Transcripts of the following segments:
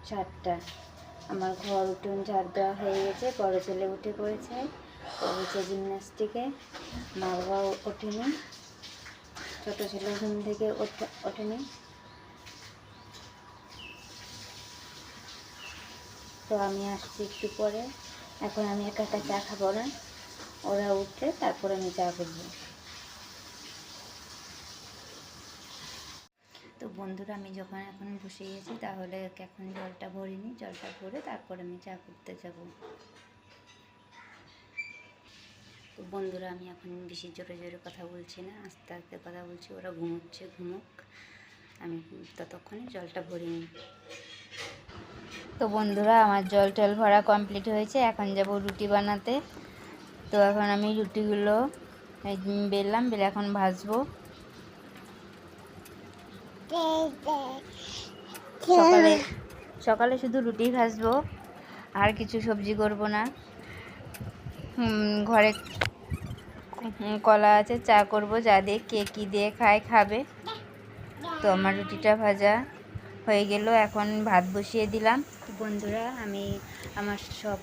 7টা। আমার ঘর উঠোন ঝাড় দেওয়া হয়ে গেছে। বড় ছেলে উঠে পড়েছে, পড়েছে জিমন্যাস্টিকে। মা বাবা ওঠেনি, ছোটো ছেলে ঘুম থেকে ওঠেনি। তো আমি আসছি একটু পরে। এখন আমি একা একা চা খাবো না, ওরা উঠলে তারপরে আমি চা করবো। তো বন্ধুরা, আমি যখন এখন বসে গেছি, তাহলে এখন জলটা ভরিনি, জলটা ভরে তারপরে আমি চা করতে যাব। তো বন্ধুরা, আমি এখন বেশি জোরে জোরে কথা বলছি না, আস্তে আস্তে কথা বলছি। ওরা ঘুমোচ্ছে, ঘুমোক, আমি ততক্ষণে জলটা ভরিনি। তো বন্ধুরা, আমার জল টল ভরা কমপ্লিট হয়েছে। এখন যাব রুটি বানাতে। তো এখন আমি রুটিগুলো বেললাম, বেলে এখন ভাজবো। সকালে শুধু রুটি ভাজবো, আর কিছু সবজি করব না। ঘরে কলা আছে, চা করব, যা দিয়ে কে কী দিয়ে খাবে। তো আমার রুটিটা ভাজা হয়ে গেল, এখন ভাত বসিয়ে দিলাম। বন্ধুরা, আমার সব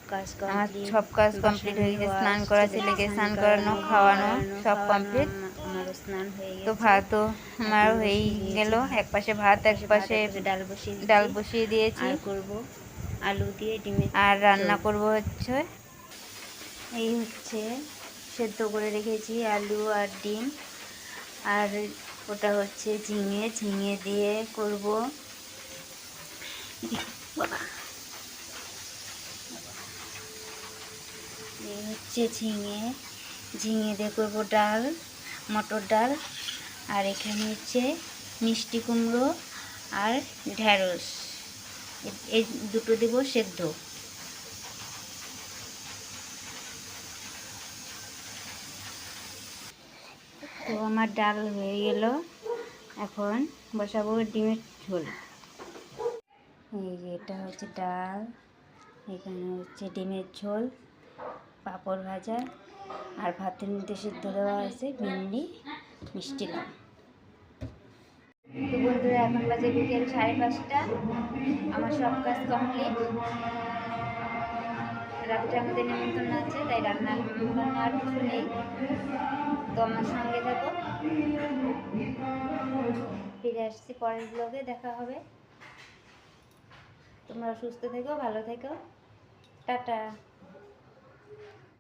কাজ কমপ্লিট হয়ে গেছে। স্নান করা, ছেলেকে স্নান করানো, খাওয়ানো সব কমপ্লিট। আমারও স্নান হয়ে গেছে। তো ভাতও আমার হয়েই গেল। এক পাশে ভাত, এক পাশে ডাল বসিয়ে দিয়েছি। আর করব আলু দিয়ে ডিমের, আর রান্না করব হচ্ছে এই হচ্ছে সেদ্ধ করে রেখেছি আলু আর ডিম। আর ওটা হচ্ছে ঝিঙে দিয়ে করব। বাবা, এই হচ্ছে ঝিঙে দিয়ে করবো ডাল, মটর ডাল। আর এখানে হচ্ছে মিষ্টি কুমড়ো আর ঢ্যাঁড়স, এই দুটো দেবো সেদ্ধ। তো আমার ডাল হয়ে গেল, এখন বসাবো ডিমের ঝোল। এই যে এটা হচ্ছে ডাল, এখানে হচ্ছে ডিমের ঝোল, পাঁপড় ভাজা, আর ভাতের মধ্যে সিদ্ধ দেওয়া আছে ভেন্ডি, মিষ্টি লাউ। তো বন্ধুরা, এখন বাজে বিকেল 5:30। আমার সব কাজ কমপ্লিট। রাত্রে আমাদের নিমন্ত্রণ আছে, তাই রান্না আর কিছু নেই। তো আমার সঙ্গে থাকো, ফিরে আসছি পরের ব্লগে, দেখা হবে। তোমরা সুস্থ থেকো, ভালো থেকো, টাটা।